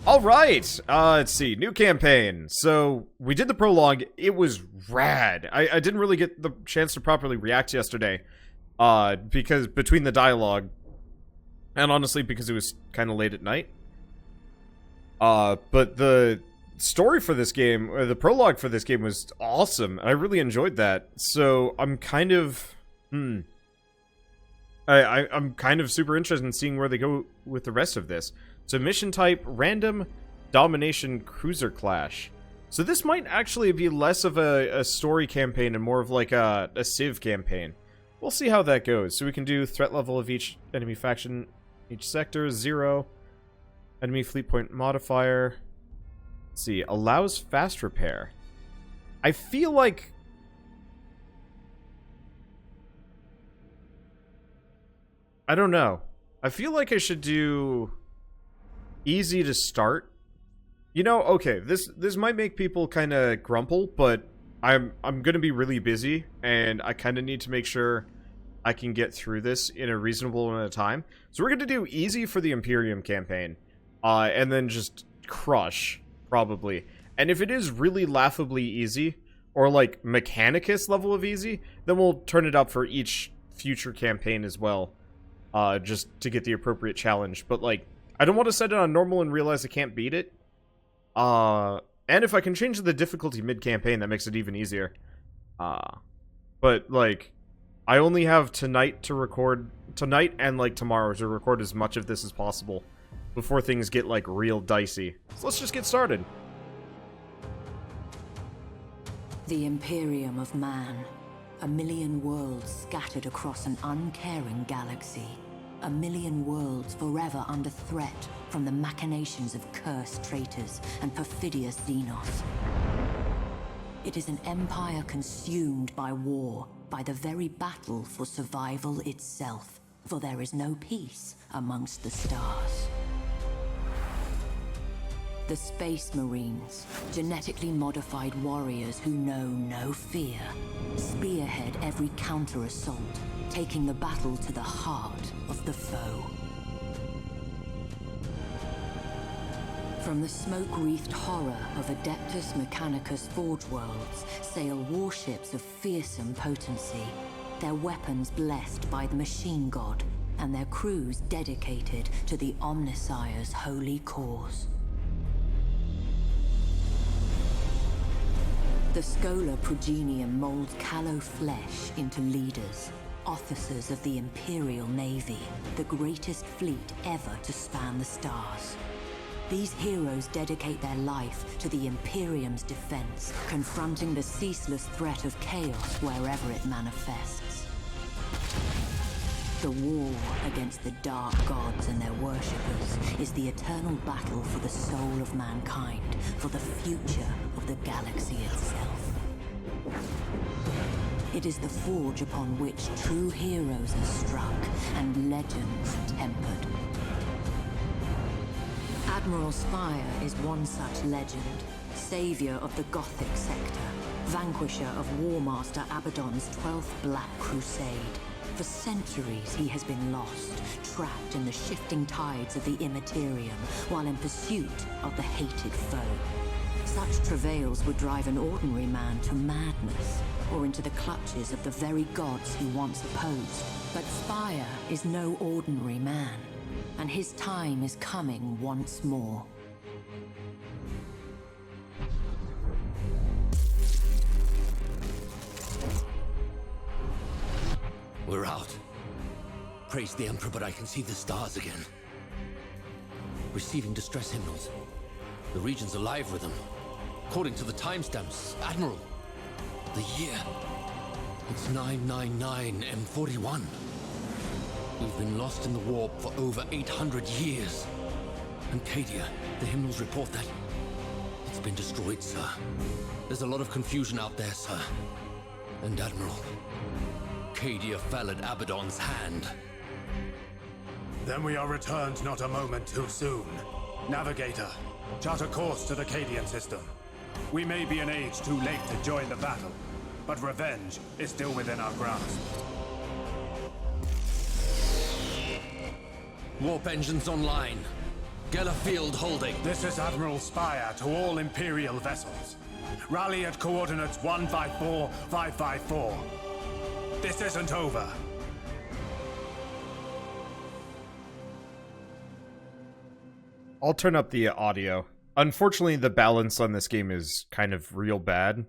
All right, let's see, new campaign. So we did the prologue. It was rad. I didn't really get the chance to properly react yesterday, because between the dialogue, and honestly because it was kind of late at night. But the story for this game, or the prologue for this game, was awesome. I really enjoyed that. So I'm kind of, I'm kind of super interested in seeing where they go with the rest of this. So mission type, random domination cruiser clash. So this might actually be less of a story campaign and more of like a Civ campaign. We'll see how that goes. So we can do threat level of each enemy faction, each sector, 0. Enemy fleet point modifier. Let's see, allows fast repair. I feel like... I don't know. I feel like I should do... easy to start. You know, okay, this might make people kind of grumble, but I'm gonna be really busy, and I kind of need to make sure I can get through this in a reasonable amount of time. So we're gonna do easy for the Imperium campaign, and then just crush, probably. And if it is really laughably easy, or like Mechanicus level of easy, then we'll turn it up for each future campaign as well, just to get the appropriate challenge. But like, I don't want to set it on normal and realize I can't beat it. And if I can change the difficulty mid-campaign, that makes it even easier. But, like, I only have tonight to record... Tonight and, like, tomorrow to record as much of this as possible before things get, like, real dicey. So let's just get started. The Imperium of Man. A million worlds scattered across an uncaring galaxy. A million worlds forever under threat from the machinations of cursed traitors and perfidious Xenos. It is an empire consumed by war, by the very battle for survival itself, for there is no peace amongst the stars. The Space Marines, genetically modified warriors who know no fear, spearhead every counter-assault, taking the battle to the heart of the foe. From the smoke-wreathed horror of Adeptus Mechanicus Forge Worlds sail warships of fearsome potency, their weapons blessed by the Machine God, and their crews dedicated to the Omnissiah's holy cause. The Schola Progenium molds callow flesh into leaders, officers of the Imperial Navy, the greatest fleet ever to span the stars. These heroes dedicate their life to the Imperium's defense, confronting the ceaseless threat of chaos wherever it manifests. The war against the dark gods and their worshippers is the eternal battle for the soul of mankind, for the future of the galaxy itself. It is the forge upon which true heroes are struck and legends tempered. Admiral Spire is one such legend, savior of the Gothic sector, vanquisher of Warmaster Abaddon's 12th Black Crusade. For centuries he has been lost, trapped in the shifting tides of the Immaterium, while in pursuit of the hated foe. Such travails would drive an ordinary man to madness, or into the clutches of the very gods he once opposed. But Spire is no ordinary man, and his time is coming once more. We're out. Praise the Emperor, but I can see the stars again. Receiving distress hymnals. The region's alive with them. According to the timestamps, Admiral, the year. It's 999 M41. We've been lost in the warp for over 800 years. And Cadia, the hymnals report that it's been destroyed, sir. There's a lot of confusion out there, sir. And Admiral, Cadia fell at Abaddon's hand. Then we are returned not a moment too soon. Navigator, chart a course to the Cadian system. We may be an age too late to join the battle, but revenge is still within our grasp. Warp engines online. Gellerfield holding. This is Admiral Spire to all Imperial vessels. Rally at coordinates 154554. This isn't over. I'll turn up the audio. Unfortunately, the balance on this game is kind of real bad.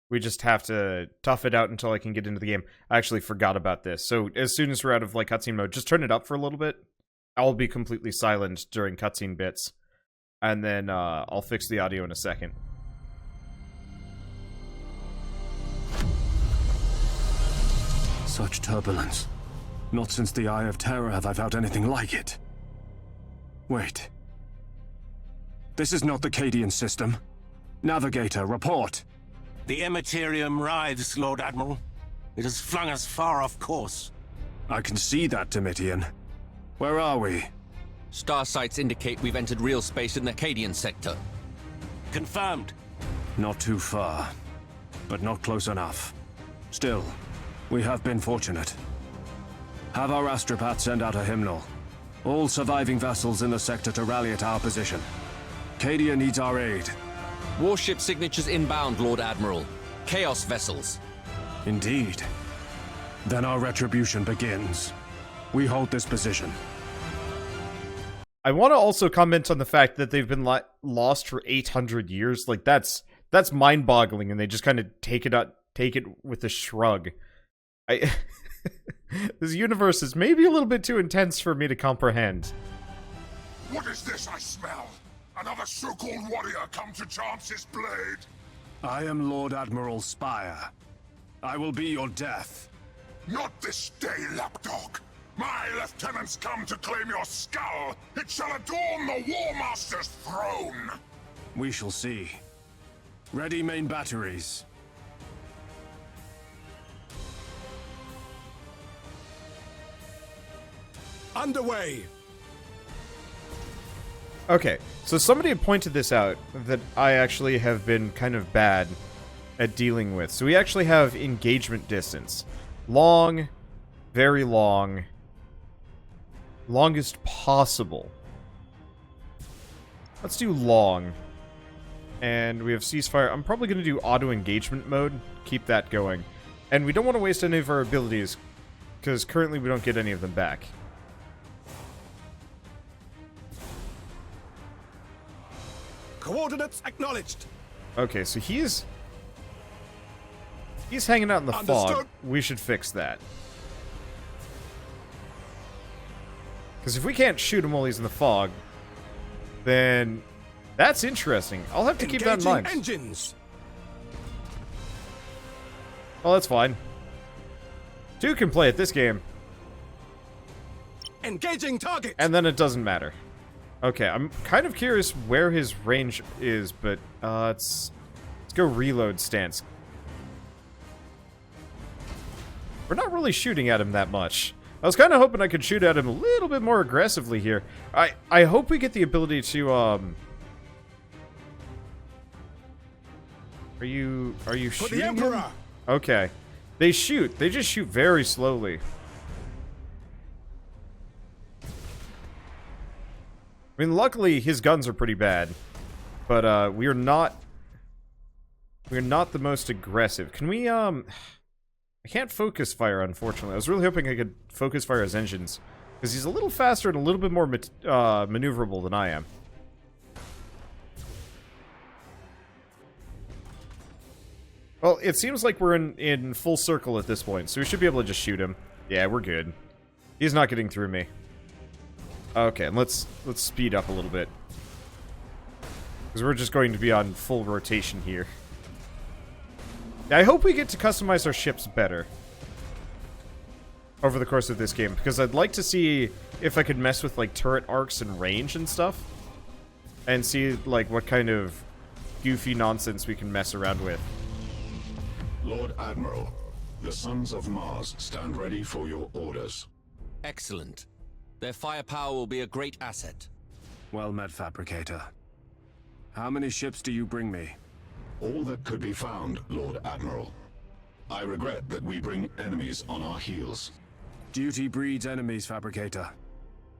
We just have to tough it out until I can get into the game. I actually forgot about this. So as soon as we're out of like cutscene mode, just turn it up for a little bit. I'll be completely silent during cutscene bits. And then I'll fix the audio in a second. Such turbulence. Not since the Eye of Terror have I felt anything like it. Wait. This is not the Cadian system. Navigator, report. The Imperium writhes, Lord Admiral. It has flung us far off course. I can see that, Domitian. Where are we? Star sights indicate we've entered real space in the Cadian sector. Confirmed. Not too far, but not close enough. Still, we have been fortunate. Have our astropath send out a hymnal. All surviving vessels in the sector to rally at our position. Cadia needs our aid. Warship signatures inbound, Lord Admiral. Chaos vessels. Indeed. Then our retribution begins. We hold this position. I want to also comment on the fact that they've been lost for 800 years. Like that's mind-boggling, and they just kind of take it with a shrug. This universe is maybe a little bit too intense for me to comprehend. What is this I smell? Another so-called warrior come to chance his blade? I am Lord Admiral Spire. I will be your death. Not this day, lapdog. My lieutenants come to claim your skull. It shall adorn the War Master's throne. We shall see. Ready main batteries. Underway! Okay, so somebody had pointed this out that I actually have been kind of bad at dealing with. So we actually have engagement distance. Long, very long, longest possible. Let's do long. And we have ceasefire. I'm probably going to do auto engagement mode. Keep that going. And we don't want to waste any of our abilities, because currently we don't get any of them back. Coordinates acknowledged. Okay, so he's hanging out in the fog. We should fix that. Because if we can't shoot him while he's in the fog, then that's interesting. I'll have to keep that in mind. Engines. Oh, that's fine. Two can play at this game. Engaging target. And then it doesn't matter. Okay, I'm kind of curious where his range is, but let's go reload stance. We're not really shooting at him that much. I was kind of hoping I could shoot at him a little bit more aggressively here. I hope we get the ability to Are you For shooting the Emperor. him? Okay. They shoot. They just shoot very slowly. I mean, luckily his guns are pretty bad, but we're not the most aggressive. Can we I can't focus fire, unfortunately. I was really hoping I could focus fire his engines, because he's a little faster and a little bit more maneuverable than I am. Well, it seems like we're in full circle at this point, so we should be able to just shoot him. Yeah, we're good. He's not getting through me. Okay, and let's speed up a little bit, because we're just going to be on full rotation here. I hope we get to customize our ships better over the course of this game, because I'd like to see if I could mess with like turret arcs and range and stuff, and see like what kind of goofy nonsense we can mess around with. Lord Admiral, the Sons of Mars stand ready for your orders. Excellent. Their firepower will be a great asset. Well met, Fabricator. How many ships do you bring me? All that could be found, Lord Admiral. I regret that we bring enemies on our heels. Duty breeds enemies, Fabricator.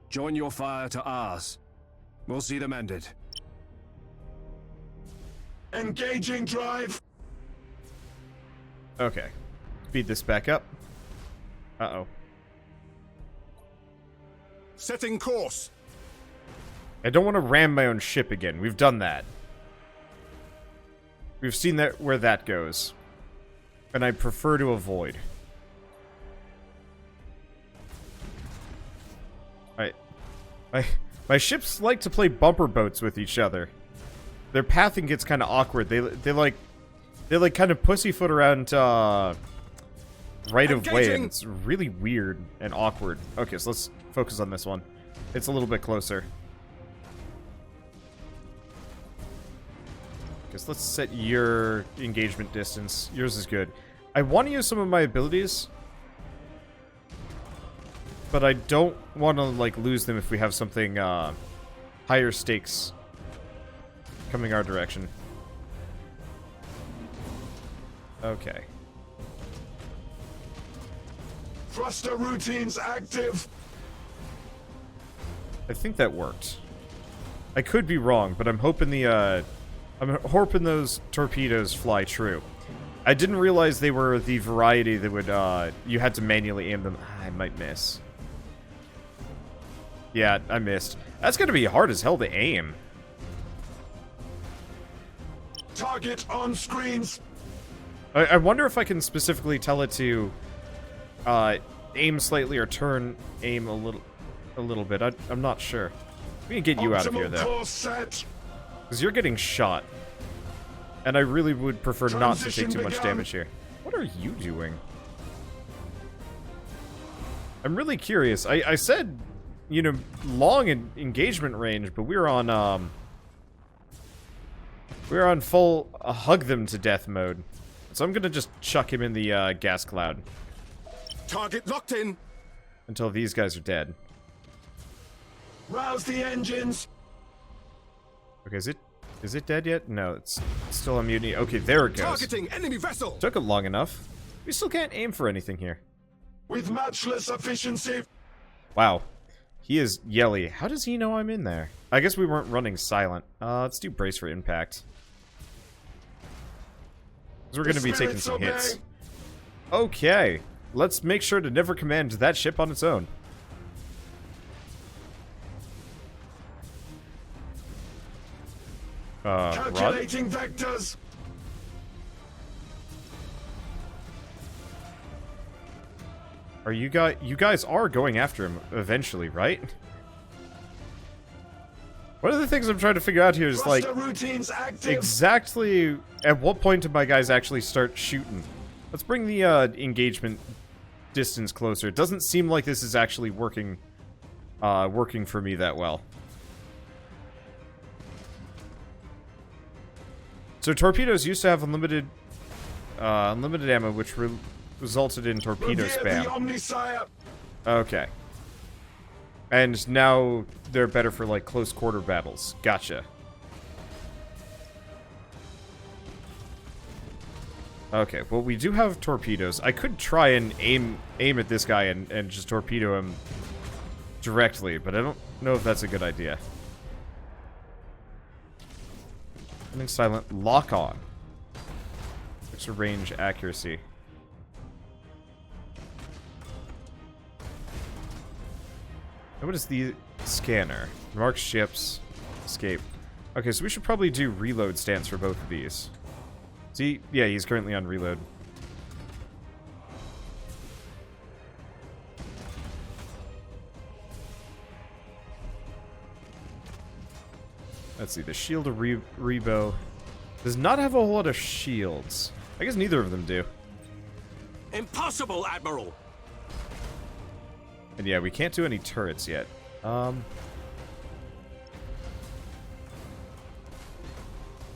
Join your fire to ours. We'll see them ended. Engaging drive. Okay. Speed this back up. Uh-oh. Setting course. I don't want to ram my own ship again. We've done that. We've seen that where that goes. And I prefer to avoid. My ships like to play bumper boats with each other. Their pathing gets kind of awkward. They like kind of pussyfoot around right of way, and it's really weird and awkward. Okay, so let's focus on this one. It's a little bit closer. Okay, so let's set your engagement distance. Yours is good. I want to use some of my abilities, but I don't want to like lose them if we have something higher stakes coming our direction. Okay. Thruster routines active. I think that worked. I could be wrong, but I'm hoping those torpedoes fly true. I didn't realize they were the variety that would you had to manually aim them. I might miss. Yeah, I missed. That's gonna be hard as hell to aim. Target on screens. I wonder if I can specifically tell it to aim slightly or turn aim a little bit. I'm not sure. We can get you out of here though, because you're getting shot, and I really would prefer not to take too much damage here. What are you doing? I'm really curious. I said, you know, long engagement range, but we're on full hug them to death mode. So I'm gonna just chuck him in the gas cloud. Target locked in. Until these guys are dead. Rouse the engines. Okay, is it dead yet? No, it's still on mutiny. Okay, there it goes. Targeting enemy vessel. Took it long enough. We still can't aim for anything here. With matchless efficiency. Wow. He is yelly. How does he know I'm in there? I guess we weren't running silent. Let's do brace for impact. Because we're going to be taking some hits. Okay. Let's make sure to never command that ship on its own. Calculating vectors. Are you guys are going after him eventually, right? One of the things I'm trying to figure out here is like exactly at what point do my guys actually start shooting? Let's bring the engagement distance closer. It doesn't seem like this is actually working for me that well. So torpedoes used to have unlimited ammo, which resulted in torpedo spam. Okay. And now they're better for like close quarter battles. Gotcha. Okay, well we do have torpedoes. I could try and aim at this guy and just torpedo him directly, but I don't know if that's a good idea. Running silent, lock on. Extra range accuracy. And what is the scanner? Mark ships. Escape. Okay, so we should probably do reload stance for both of these. See? Yeah, he's currently on reload. Let's see, the shield of Rebo does not have a whole lot of shields. I guess neither of them do. Impossible, Admiral! And yeah, we can't do any turrets yet.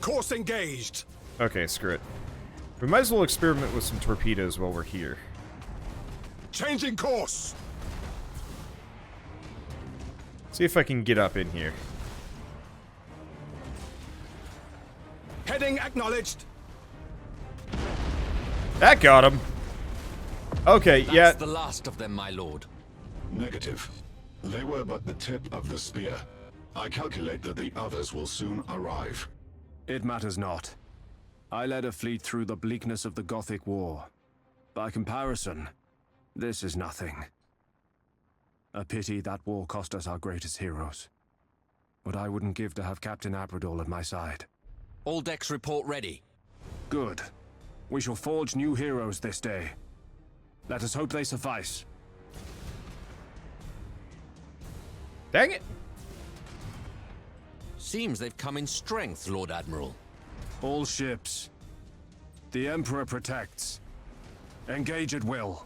Course engaged. Okay, screw it. We might as well experiment with some torpedoes while we're here. Changing course. See if I can get up in here. Heading acknowledged. That got him. Okay, That's yeah. the last of them, my lord. Negative. They were but the tip of the spear. I calculate that the others will soon arrive. It matters not. I led a fleet through the bleakness of the Gothic War. By comparison, this is nothing. A pity that war cost us our greatest heroes. But I wouldn't give to have Captain Abrador at my side. All decks report ready. Good. We shall forge new heroes this day. Let us hope they suffice. Dang it! Seems they've come in strength, Lord Admiral. All ships. The Emperor protects. Engage at will.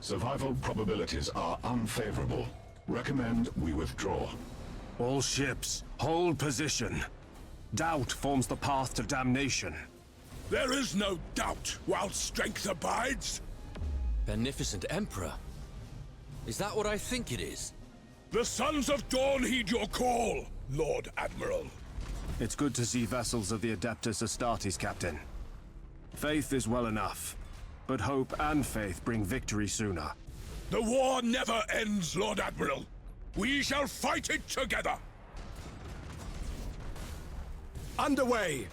Survival probabilities are unfavorable. Recommend we withdraw. All ships, hold position. Doubt forms the path to damnation. There is no doubt while strength abides. Beneficent Emperor. Is that what I think it is? The Sons of Dawn heed your call, Lord Admiral. It's good to see vessels of the Adeptus Astartes, Captain. Faith is well enough, but hope and faith bring victory sooner. The war never ends, Lord Admiral. We shall fight it together. Underway!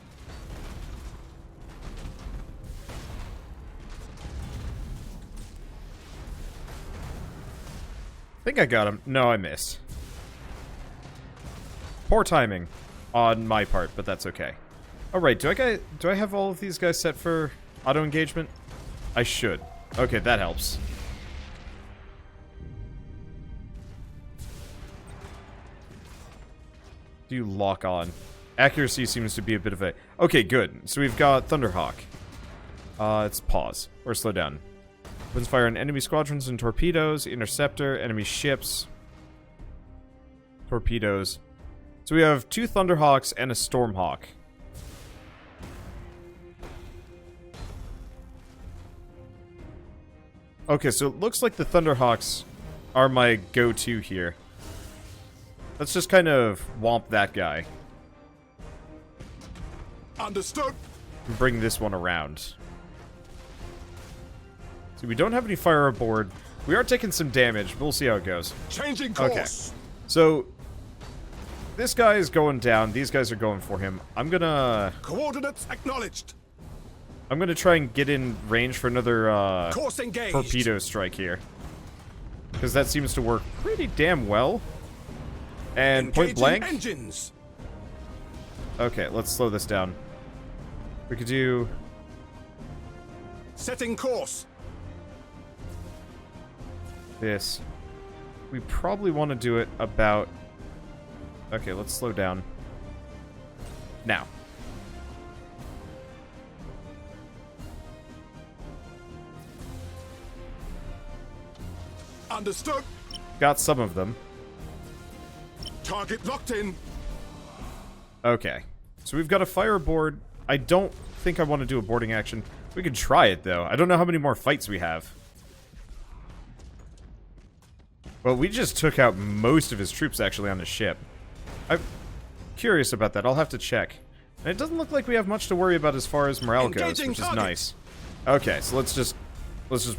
I think I got him. No, I missed. Poor timing on my part, but that's okay. Alright, do I have all of these guys set for auto-engagement? I should. Okay, that helps. Do you lock on? Accuracy seems to be a bit of a... Okay, good. So we've got Thunderhawk. Let's pause. Or slow down. Opens fire on enemy squadrons and torpedoes. Interceptor, enemy ships. Torpedoes. So we have 2 Thunderhawks and a Stormhawk. Okay, so it looks like the Thunderhawks are my go-to here. Let's just kind of womp that guy. Understood. And bring this one around. So we don't have any fire aboard. We are taking some damage, but we'll see how it goes. Changing course. Okay. So this guy is going down. These guys are going for him. I'm gonna Coordinates acknowledged. try and get in range for another Course engaged. torpedo strike here. Because that seems to work pretty damn well. And point blank. Engines. Okay, let's slow this down. We could do... Setting course. this. We probably want to do it about... Okay, let's slow down. Now. Understood. Got some of them. Target locked in. Okay. So we've got a fireboard. I don't think I want to do a boarding action. We can try it, though. I don't know how many more fights we have. Well, we just took out most of his troops, actually, on his ship. I'm curious about that. I'll have to check. And it doesn't look like we have much to worry about as far as morale goes, which is nice. Okay, so let's just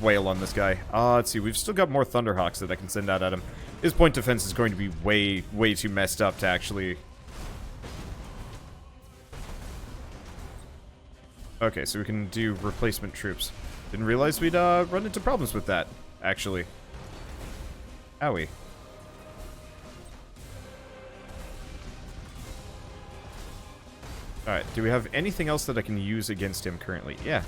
wail on this guy. Let's see. We've still got more Thunderhawks that I can send out at him. His point defense is going to be way too messed up to actually... Okay, so we can do replacement troops. Didn't realize we'd run into problems with that, actually. Owie. Alright, do we have anything else that I can use against him currently? Yeah.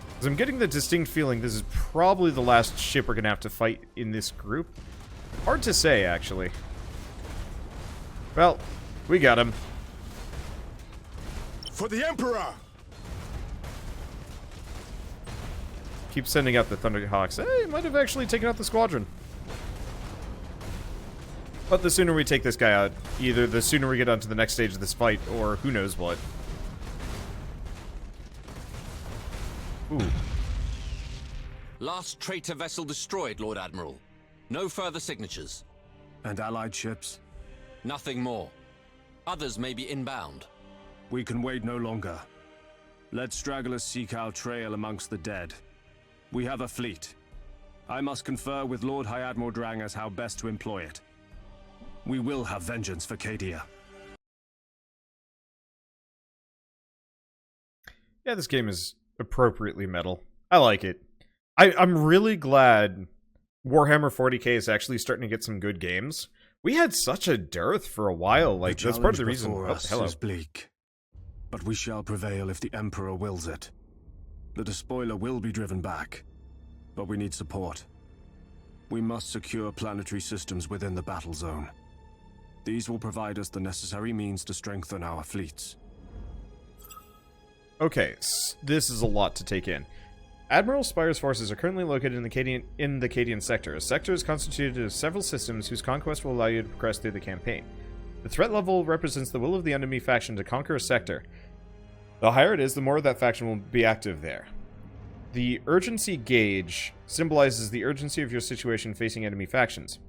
Because I'm getting the distinct feeling this is probably the last ship we're going to have to fight in this group. Hard to say, actually. Well, we got him. For the Emperor! Keep sending out the Thunderhawks. Hey, might have actually taken out the squadron. But the sooner we take this guy out, either the sooner we get onto the next stage of this fight, or who knows what. Ooh. Last traitor vessel destroyed, Lord Admiral. No further signatures. And allied ships? Nothing more. Others may be inbound. We can wait no longer. Let stragglers seek our trail amongst the dead. We have a fleet. I must confer with Lord High Admiral Drang as how best to employ it. We will have vengeance for Cadia. Yeah, this game is appropriately metal. I like it. I'm really glad Warhammer 40k is actually starting to get some good games. We had such a dearth for a while. Like, that's part of the reason. Oh, hello. is bleak, but we shall prevail if the Emperor wills it. The despoiler will be driven back, but we need support. We must secure planetary systems within the battle zone. These will provide us the necessary means to strengthen our fleets. Okay, this is a lot to take in. Admiral Spire's forces are currently located in the Cadian sector. A sector is constituted of several systems whose conquest will allow you to progress through the campaign. The threat level represents the will of the enemy faction to conquer a sector. The higher it is, the more that faction will be active there. The urgency gauge symbolizes the urgency of your situation facing enemy factions.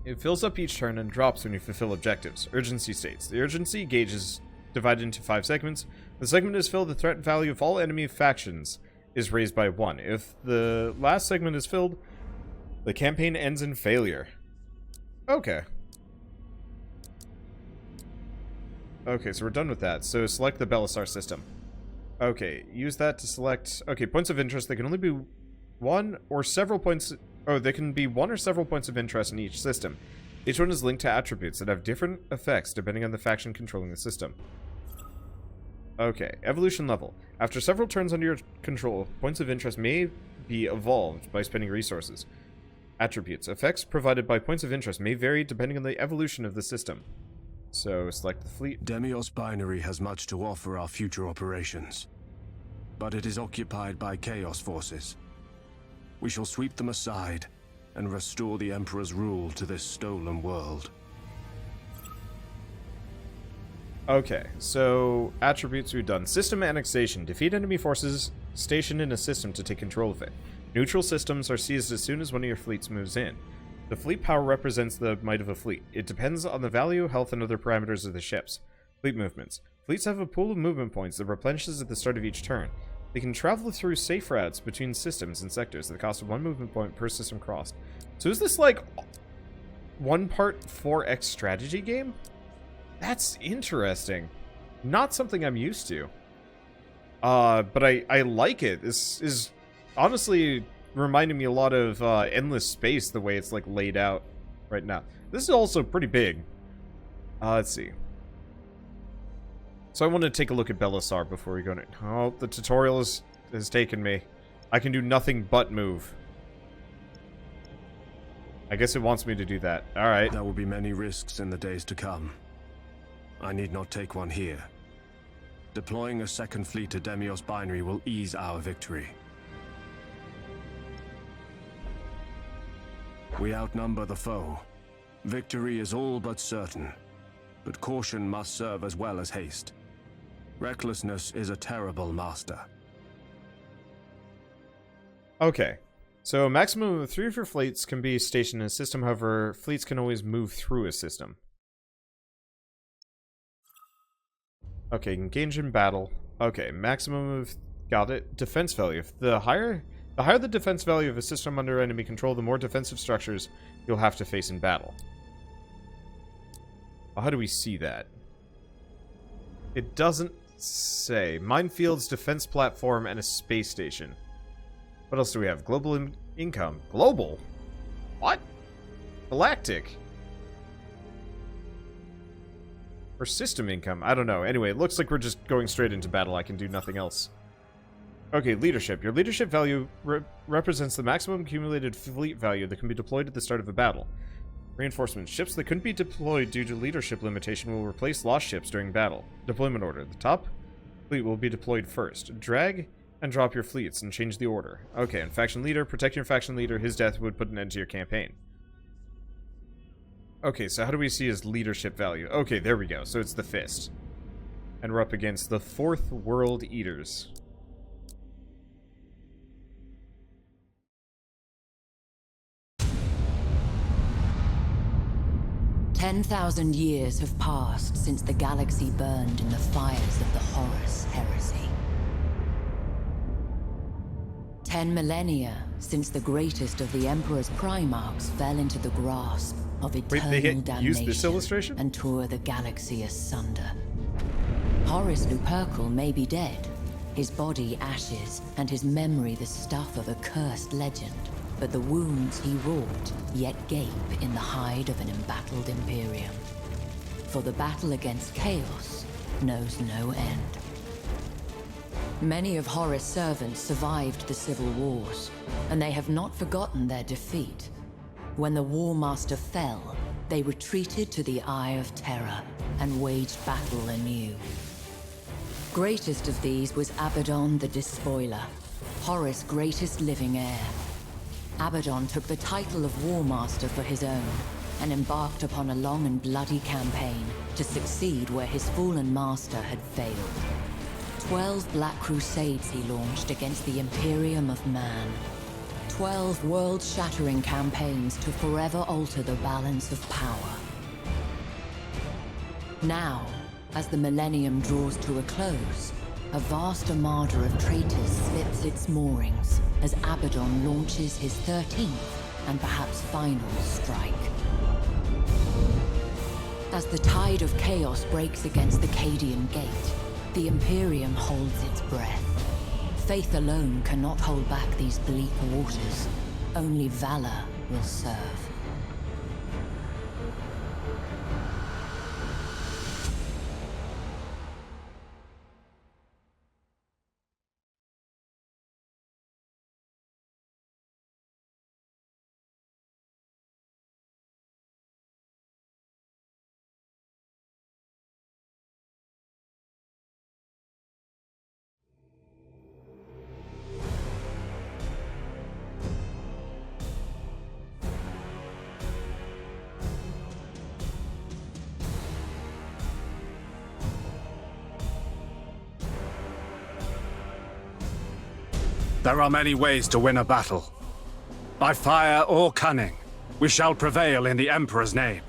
It fills up each turn and drops when you fulfill objectives. Urgency states. The urgency gauge is divided into 5 segments. The segment is filled, the threat value of all enemy factions is raised by 1. If the last segment is filled, the campaign ends in failure. Okay. Okay, so we're done with that. So select the Belisar system. Okay, use that to select... Okay, points of interest. They can only be one or several points... Oh, they can be one or several points of interest in each system. Each one is linked to attributes that have different effects depending on the faction controlling the system. Okay, evolution level. After several turns under your control, points of interest may be evolved by spending resources. Attributes. Effects provided by points of interest may vary depending on the evolution of the system. So, select the fleet. Demios Binary has much to offer our future operations, but it is occupied by Chaos forces. We shall sweep them aside and restore the Emperor's rule to this stolen world. Okay, so attributes we've done. System annexation. Defeat enemy forces stationed in a system to take control of it. Neutral systems are seized as soon as one of your fleets moves in. The fleet power represents the might of a fleet. It depends on the value, health, and other parameters of the ships. Fleet movements. Fleets have a pool of movement points that replenishes at the start of each turn. They can travel through safe routes between systems and sectors at the cost of 1 movement point per system crossed. So is this like one part 4X strategy game? That's interesting. Not something I'm used to. But I like it. This is honestly reminding me a lot of Endless Space, the way it's like laid out right now. This is also pretty big. Let's see. So I want to take a look at Belisar before we go in. Oh, the tutorial has taken me. I can do nothing but move. I guess it wants me to do that. Alright. There will be many risks in the days to come. I need not take one here. Deploying a second fleet to Demios Binary will ease our victory. We outnumber the foe. Victory is all but certain, but caution must serve as well as haste. Recklessness is a terrible master. Okay. So a maximum of 3 of your fleets can be stationed in a system, however, fleets can always move through a system. Okay, engage in battle. Okay, maximum of... Got it. Defense value. If the higher the defense value of a system under enemy control, the more defensive structures you'll have to face in battle. How do we see that? It doesn't say. Minefields, defense platform, and a space station. What else do we have? Global income. Global? What? Galactic. Or system income. I don't know. Anyway, it looks like we're just going straight into battle. I can do nothing else. Okay, leadership. Your leadership value represents the maximum accumulated fleet value that can be deployed at the start of a battle. Reinforcements. Ships that couldn't be deployed due to leadership limitation will replace lost ships during battle. Deployment order. The top fleet will be deployed first. Drag and drop your fleets and change the order. Okay, and faction leader. Protect your faction leader. His death would put an end to your campaign. Okay, so how do we see his leadership value? Okay, there we go. So it's the fist. And we're up against the 4th World Eaters. "10,000 years have passed since the galaxy burned in the fires of the Horus Heresy. 10 millennia since the greatest of the Emperor's Primarchs fell into the grasp of eternal used this damnation illustration? and tore the galaxy asunder. Horace Lupercal may be dead, his body ashes, and his memory the stuff of a cursed legend, but the wounds he wrought yet gape in the hide of an embattled Imperium. For the battle against chaos knows no end. Many of Horus' servants survived the civil wars, and they have not forgotten their defeat. When the War Master fell, they retreated to the Eye of Terror and waged battle anew. Greatest of these was Abaddon the Despoiler, Horus' greatest living heir. Abaddon took the title of War Master for his own, and embarked upon a long and bloody campaign to succeed where his fallen master had failed. 12 Black Crusades he launched against the Imperium of Man. 12 world-shattering campaigns to forever alter the balance of power. Now, as the millennium draws to a close, a vast armada of traitors slips its moorings as Abaddon launches his 13th and perhaps final strike. As the tide of chaos breaks against the Cadian Gate, the Imperium holds its breath. Faith alone cannot hold back these bleak waters. Only valor will serve. There are many ways to win a battle. By fire or cunning, we shall prevail in the Emperor's name.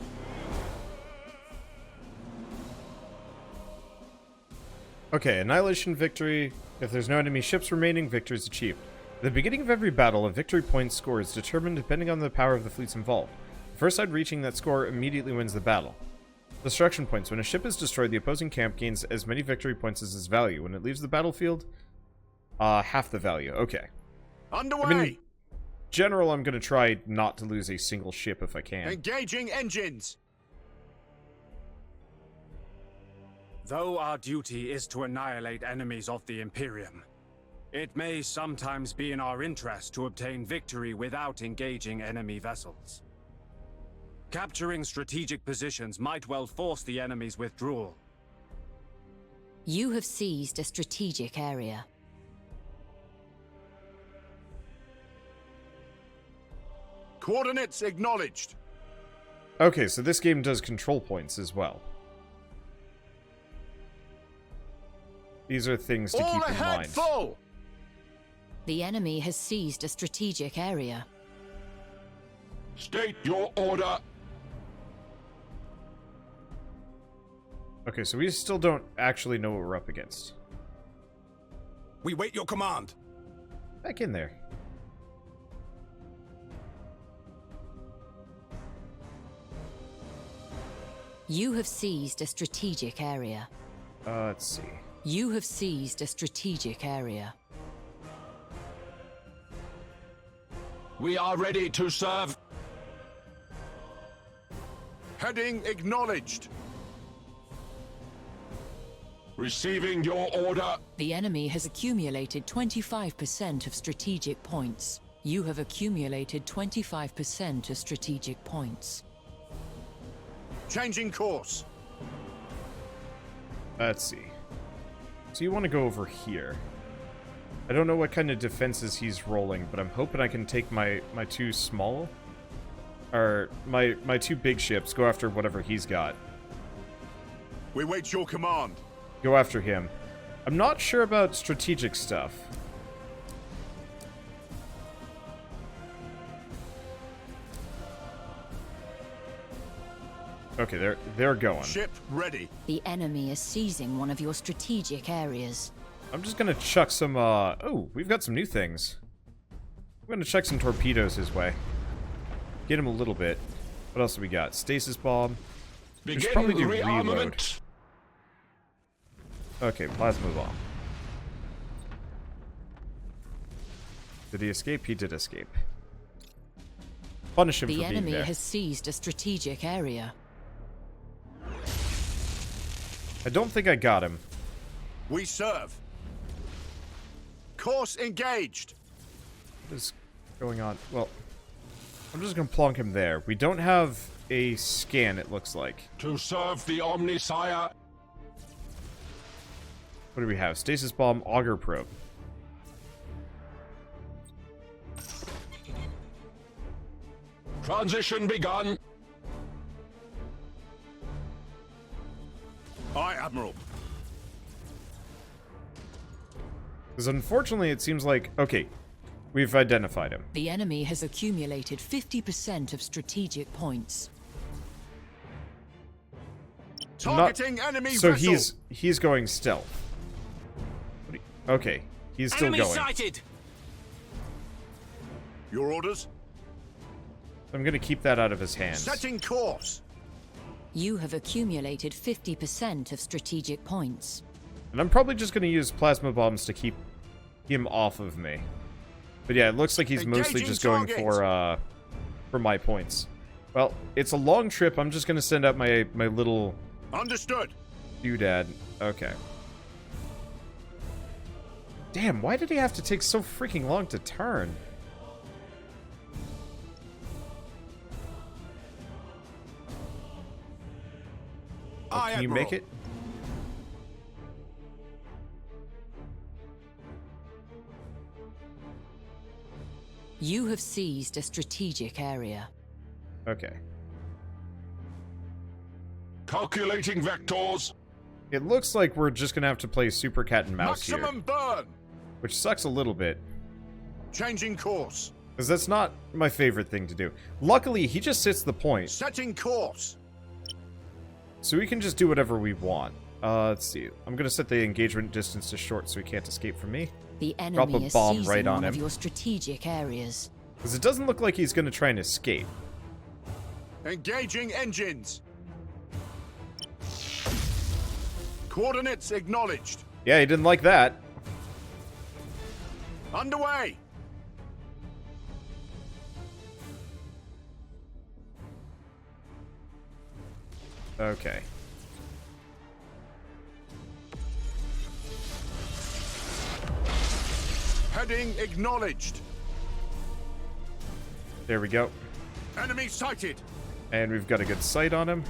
Okay, Annihilation victory. If there's no enemy ships remaining, victory is achieved. At the beginning of every battle, a victory point score is determined depending on the power of the fleets involved. The first side reaching that score immediately wins the battle. Destruction points. When a ship is destroyed, the opposing camp gains as many victory points as its value. When it leaves the battlefield, half the value. Okay. Underway! I mean, general, I'm going to try not to lose a single ship if I can. Engaging engines! Though our duty is to annihilate enemies of the Imperium, it may sometimes be in our interest to obtain victory without engaging enemy vessels. Capturing strategic positions might well force the enemy's withdrawal. You have seized a strategic area. Coordinates acknowledged. Okay, so this game does control points as well. These are things to All keep in ahead mind. full! The enemy has seized a strategic area. State your order. Okay, so we still don't actually know what we're up against. We wait your command. Back in there. You have seized a strategic area. Let's see. You have seized a strategic area. We are ready to serve. Heading acknowledged. Receiving your order. The enemy has accumulated 25% of strategic points. You have accumulated 25% of strategic points. Changing course. Let's see. So you want to go over here. I don't know what kind of defenses he's rolling, but I'm hoping I can take my two small... Or my two big ships, go after whatever he's got. We wait your command. Go after him. I'm not sure about strategic stuff. Okay, they're going. Ship ready. The enemy is seizing one of your strategic areas. I'm just gonna chuck some, oh, we've got some new things. I'm gonna check some torpedoes his way. Get him a little bit. What else do we got? Stasis bomb. We should probably do reload. Okay, plasma bomb. Did he escape? He did escape. Punish him for being there. The enemy has seized a strategic area. I don't think I got him. We serve. Course engaged. What is going on? Well, I'm just gonna plonk him there. We don't have a scan, it looks like. To serve the Omnisire. What do we have? Stasis bomb, auger probe. Transition begun. Aye, Admiral. Because unfortunately, it seems like... Okay, we've identified him. The enemy has accumulated 50% of strategic points. Targeting enemy so vessel. he's going stealth. Okay, he's still Enemy going. sighted! Your orders? I'm gonna keep that out of his hands. Setting course. You have accumulated 50% of strategic points. And I'm probably just gonna use plasma bombs to keep him off of me. But yeah, it looks like he's mostly Engaging just going target. for my points. Well, it's a long trip. I'm just gonna send out my little Understood. doodad. Okay. Damn, why did he have to take so freaking long to turn? Oh, Aye, can you Admiral. make it? You have seized a strategic area. Okay. Calculating vectors. It looks like we're just gonna have to play super cat and mouse here, Maximum burn. which sucks a little bit. Changing course. Because that's not my favorite thing to do. Luckily, he just sits the point, Setting course. so we can just do whatever we want. Let's see. I'm gonna set the engagement distance to short so he can't escape from me. The Drop a enemy is bomb seizing right on one of him. your strategic areas. Because it doesn't look like he's gonna try and escape. Engaging engines. Coordinates acknowledged. Yeah, he didn't like that. Underway. Okay. Heading acknowledged. There we go. Enemy sighted. And we've got a good sight on him.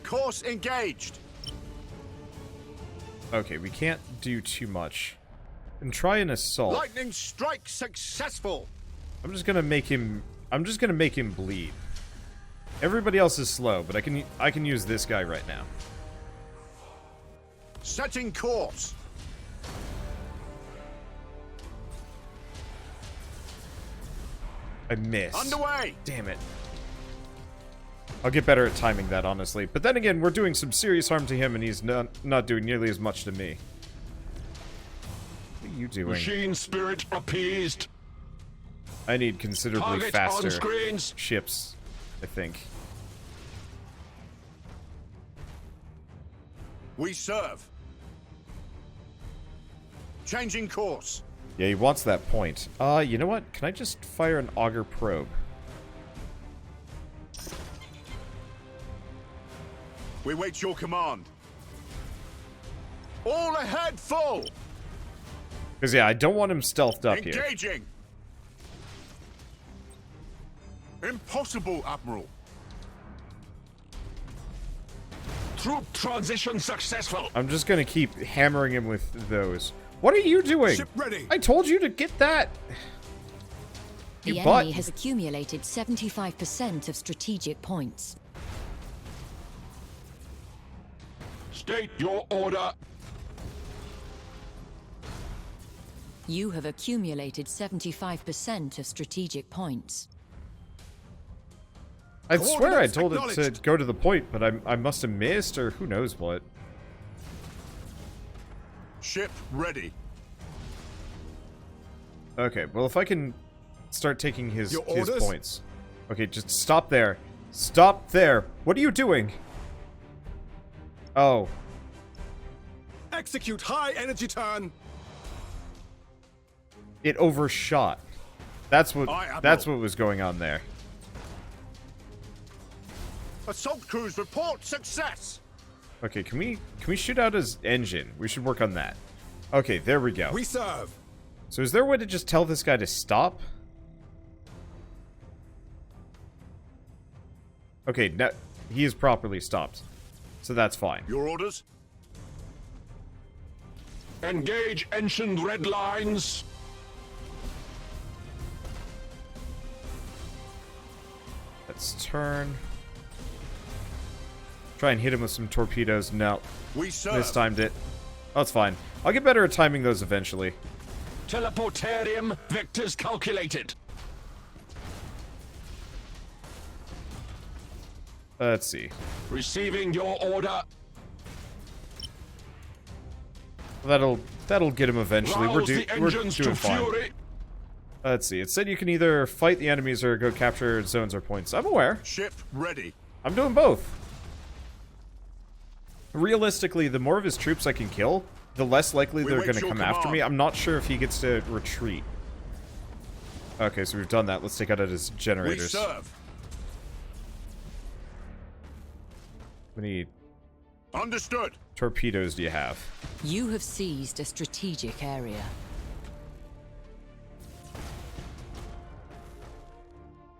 Course engaged. Okay, we can't do too much. And try an assault. Lightning strike successful. I'm just gonna make him bleed. Everybody else is slow, but I can use this guy right now. Setting course. I missed. Underway. Damn it. I'll get better at timing that, honestly. But then again, we're doing some serious harm to him, and he's not doing nearly as much to me. What are you doing? Machine spirit appeased. I need considerably Target faster on screens. ships, I think. We serve. Changing course. Yeah, he wants that point. You know what? Can I just fire an auger probe? We wait your command. All ahead full. Because, yeah, I don't want him stealthed up here. Engaging. Impossible, Admiral. Troop transition successful. I'm just gonna keep hammering him with those. What are you doing? Ship ready. I told you to get that. The You enemy butt. has accumulated 75% of strategic points. State your order. You have accumulated 75% of strategic points. I swear I Coordinates told it to acknowledged. go to the point, but I must have missed, or who knows what. Ship ready. Okay, well, if I can start taking his orders? points. Okay, just stop there. Stop there. What are you doing? Oh. Execute high energy turn. It overshot. That's what Aye, Admiral. that's what was going on there. Assault crews report success. Okay, can we shoot out his engine? We should work on that. Okay, there we go. We serve. So is there a way to just tell this guy to stop? Okay, now he is properly stopped. So that's fine. Your orders? Engage ancient red lines. Let's turn. Try and hit him with some torpedoes. No. We serve. Mistimed it. Oh, it's fine. I'll get better at timing those eventually. Teleportarium vectors calculated. Let's see. Receiving your order. That'll get him eventually. Rouse the We're engines doing to fine. fury. Let's see. It said you can either fight the enemies or go capture zones or points. I'm aware. Ship ready. I'm doing both. Realistically, the more of his troops I can kill, the less likely We they're wait going to your come after me. command. I'm not sure if he gets to retreat. Okay, so we've done that. Let's take out his We generators. serve. How many Understood. torpedoes do you have? You have seized a strategic area.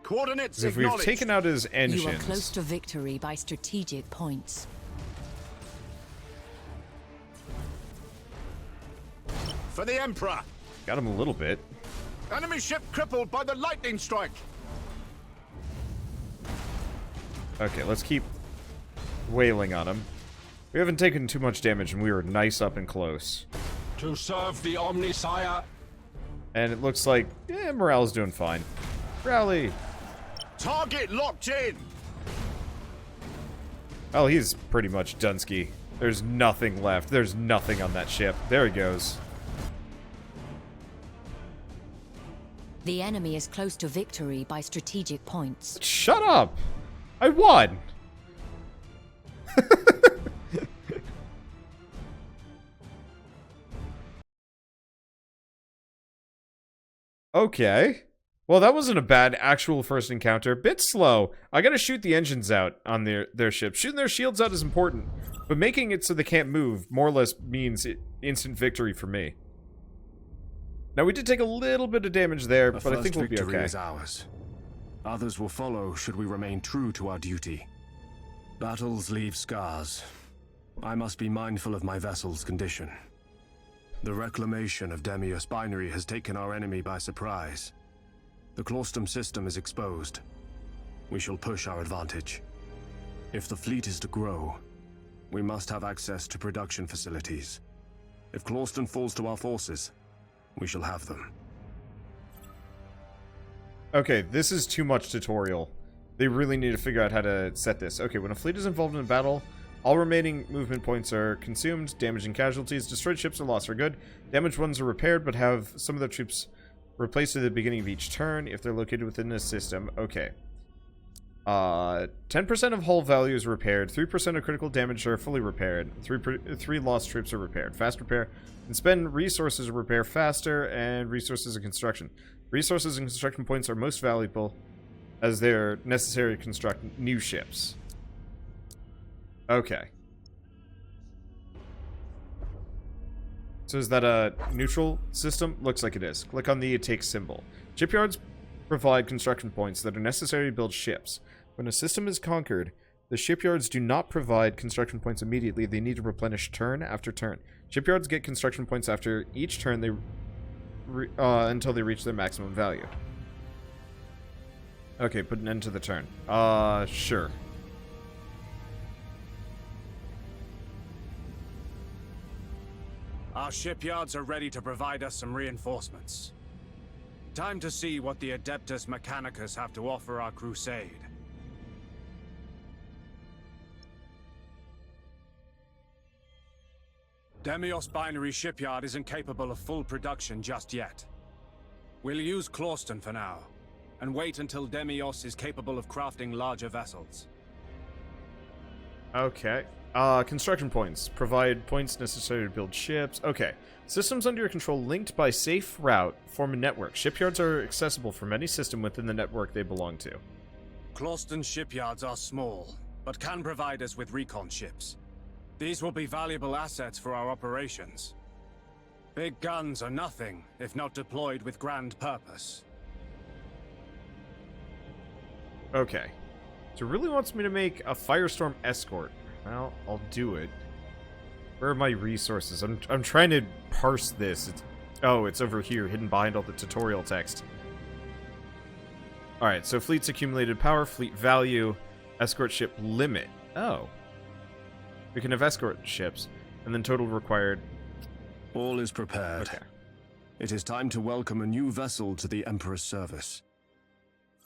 Coordinates 'Cause if we've acknowledged. taken out his You are engines... close to victory by strategic points. For the Emperor. Got him a little bit. Enemy ship crippled by the lightning strike. Okay, let's keep wailing on him. We haven't taken too much damage, and we were nice up and close. To serve the Omnisire. And it looks like, morale's doing fine. Rally! Target locked in. Well, he's pretty much Dunsky. There's nothing left. There's nothing on that ship. There he goes. The enemy is close to victory by strategic points. Shut up! I won! Okay. Well, that wasn't a bad actual first encounter. Bit slow. I gotta shoot the engines out on their ship. Shooting their shields out is important, but making it so they can't move more or less means instant victory for me. Now, we did take a little bit of damage there, but I think we'll be okay. Is ours. Others will follow should we remain true to our duty. Battles leave scars. I must be mindful of my vessel's condition. The reclamation of Demios Binary has taken our enemy by surprise. The Claustum system is exposed. We shall push our advantage. If the fleet is to grow, we must have access to production facilities. If Claustum falls to our forces, we shall have them. Okay, this is too much tutorial. They really need to figure out how to set this. Okay, when a fleet is involved in a battle, all remaining movement points are consumed, damage and casualties, destroyed ships are lost for good, damaged ones are repaired but have some of their troops replaced at the beginning of each turn if they're located within the system. Okay. 10% of hull value is repaired, 3% of critical damage are fully repaired, 3 lost troops are repaired. Fast repair, and spend resources to repair faster, and resources of construction. Resources and construction points are most valuable as they're necessary to construct new ships. Okay. So is that a neutral system? Looks like it is. Click on the take symbol. Shipyards provide construction points that are necessary to build ships. When a system is conquered, the shipyards do not provide construction points immediately. They need to replenish turn after turn. Shipyards get construction points after each turn until they reach their maximum value. Okay, put an end to the turn. Sure. Our shipyards are ready to provide us some reinforcements. Time to see what the Adeptus Mechanicus have to offer our crusade. Demios Binary Shipyard isn't capable of full production just yet. We'll use Clauston for now, and wait until Demios is capable of crafting larger vessels. Okay. Construction points. Provide points necessary to build ships. Okay. Systems under your control linked by safe route form a network. Shipyards are accessible from any system within the network they belong to. Clauston shipyards are small, but can provide us with recon ships. These will be valuable assets for our operations. Big guns are nothing if not deployed with grand purpose. Okay. So it really wants me to make a Firestorm escort. Well, I'll do it. Where are my resources? I'm trying to parse this. It's over here, hidden behind all the tutorial text. Alright, so fleet's accumulated power, fleet value, escort ship limit. Oh. We can have escort ships, and then total required. All is prepared. Okay. It is time to welcome a new vessel to the Emperor's service.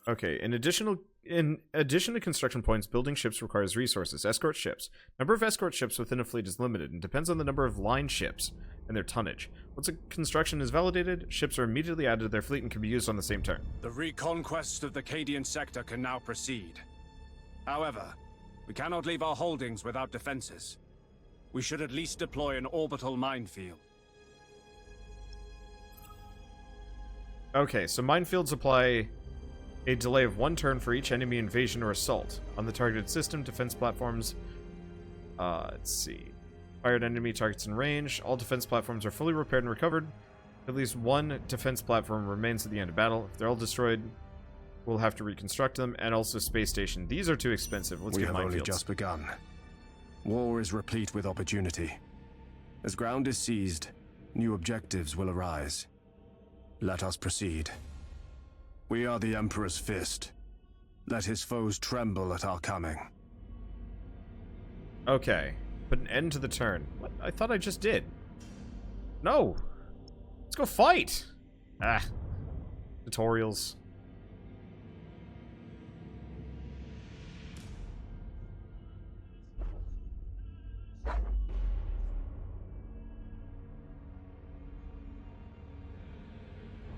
Okay, in addition to construction points, building ships requires resources. Escort ships. Number of escort ships within a fleet is limited and depends on the number of line ships and their tonnage. Once a construction is validated, ships are immediately added to their fleet and can be used on the same turn. The reconquest of the Cadian sector can now proceed. However, we cannot leave our holdings without defenses. We should at least deploy an orbital minefield. Okay, so minefields apply a delay of 1 turn for each enemy invasion or assault. On the targeted system, defense platforms... let's see. Fired enemy targets in range. All defense platforms are fully repaired and recovered. At least 1 defense platform remains at the end of battle. If they're all destroyed, we'll have to reconstruct them. And also space station. These are too expensive. Let's we get have minefields. only just begun. War is replete with opportunity. As ground is seized, new objectives will arise. Let us proceed. We are the Emperor's fist. Let his foes tremble at our coming. Okay. Put an end to the turn. What? I thought I just did. No! Let's go fight! Ah. Tutorials.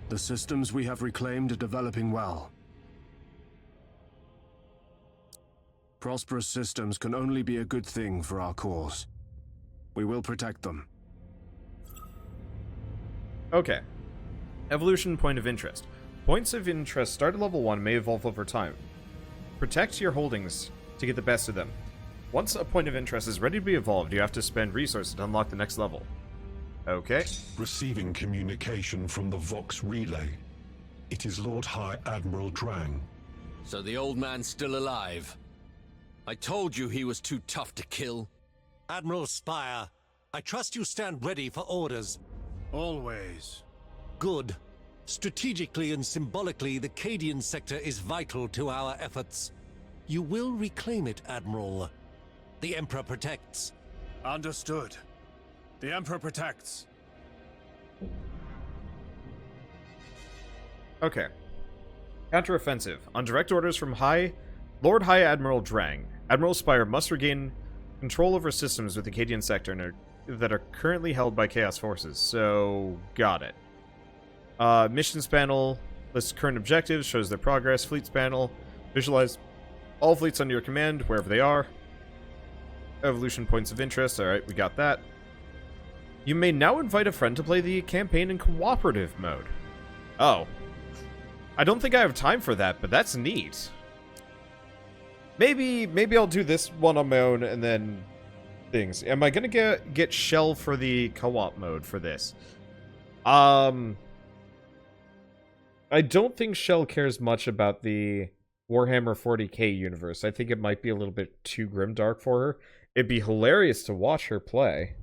The systems we have reclaimed are developing well. Prosperous systems can only be a good thing for our cause. We will protect them. Okay. Evolution point of interest. Points of interest start at level 1 may evolve over time. Protect your holdings to get the best of them. Once a point of interest is ready to be evolved, you have to spend resources to unlock the next level. Okay. Receiving communication from the Vox relay. It is Lord High Admiral Drang. So the old man's still alive. I told you he was too tough to kill. Admiral Spire, I trust you stand ready for orders. Always. Good. Strategically and symbolically, the Cadian sector is vital to our efforts. You will reclaim it, Admiral. The Emperor protects. Understood. The Emperor protects. Okay. Counteroffensive. On direct orders from Lord High Admiral Drang, Admiral Spire must regain control over systems with the Cadian sector that are currently held by Chaos Forces. So, got it. Missions panel lists current objectives, shows their progress. Fleets panel, visualize all fleets under your command, wherever they are. Evolution points of interest. Alright, we got that. You may now invite a friend to play the campaign in cooperative mode. Oh. I don't think I have time for that, but that's neat. Maybe I'll do this one on my own and then things. Am I gonna get Shell for the co-op mode for this? I don't think Shell cares much about the Warhammer 40k universe. I think it might be a little bit too grimdark for her. It'd be hilarious to watch her play.